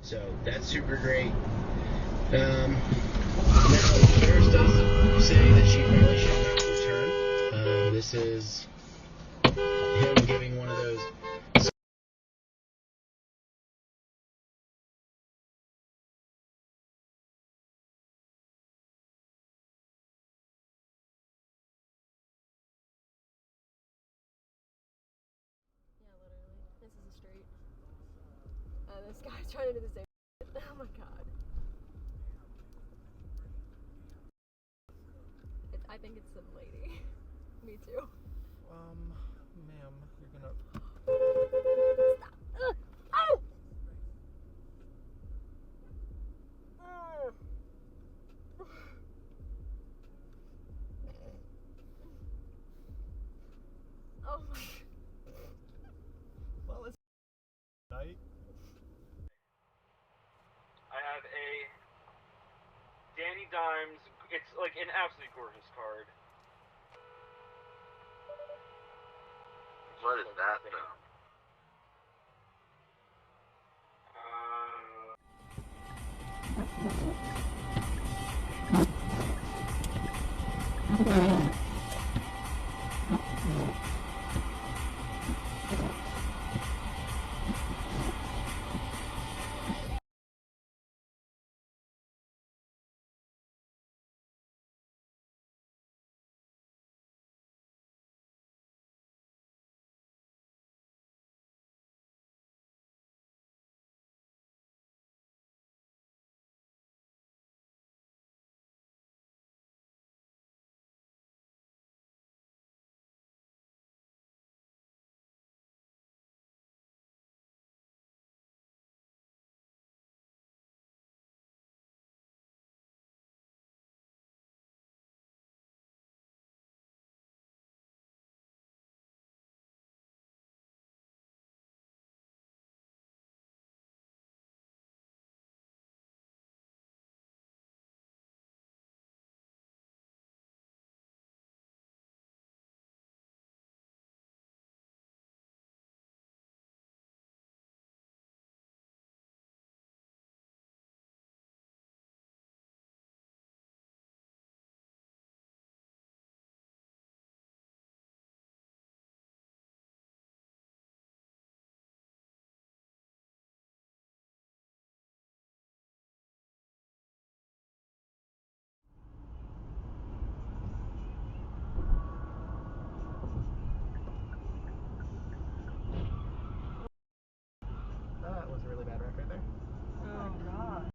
So that's super great. Now, nurse does say that she probably should not return. This is him giving one of those. Yeah, literally. This is a street. This guy's trying to do the same. Oh my god. I think it's some lady. Me too. Ma'am, you're gonna. Stop. Oh! Oh my. Well, it's night. I have a Danny Dimes. It's like an absolutely gorgeous card. What is that, though? That was a really bad wreck right there. Oh god.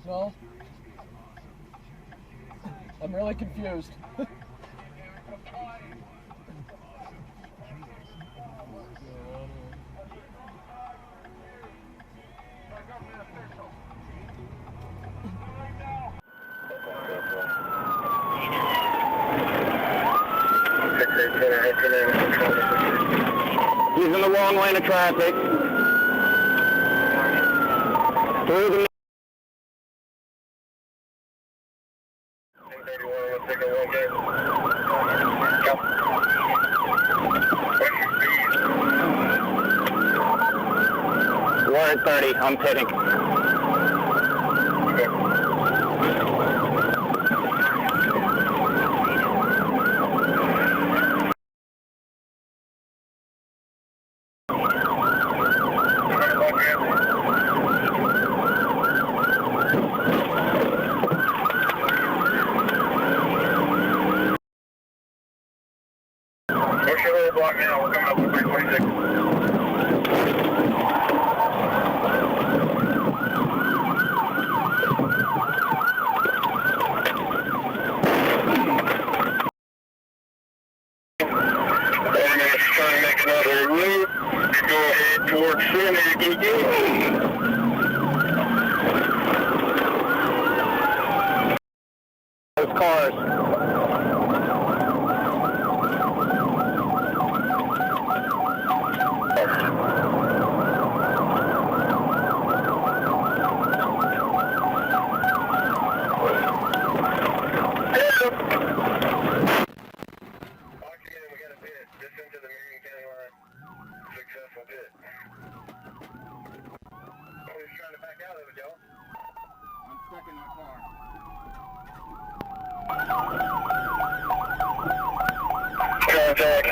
Well, I'm really confused. He's in the wrong lane of traffic. Through the We're at 30. I'm pitting. Push your little block now. We're coming up with 326. Trying to make another loop. Go ahead towards center. those cars. I'm stuck in my car. Contact.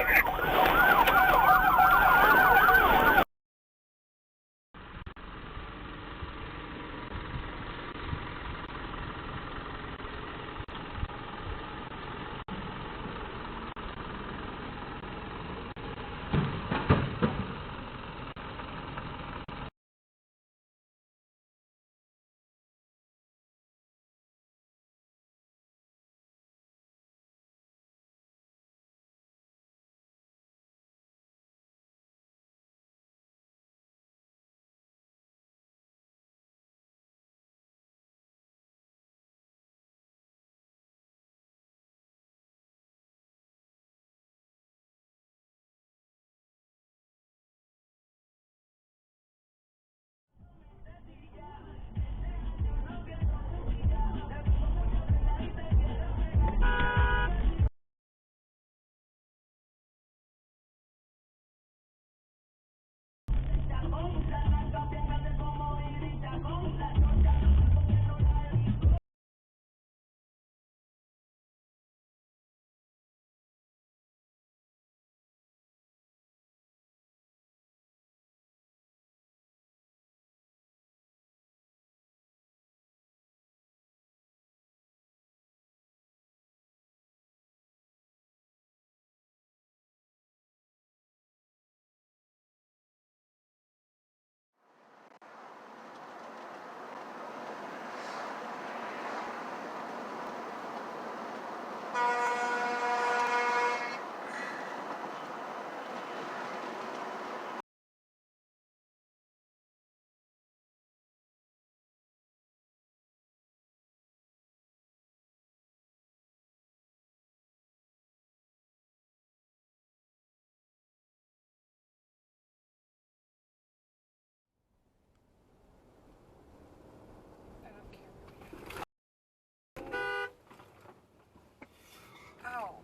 Ow.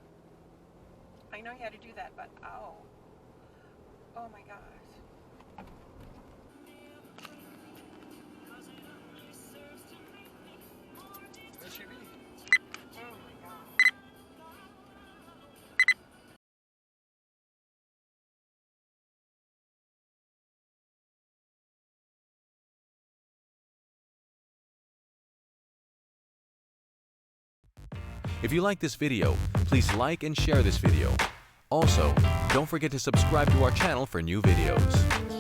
I know you had to do that, but ow. Oh my gosh. There she be. Oh my god. If you like this video, please like and share this video. Also, don't forget to subscribe to our channel for new videos.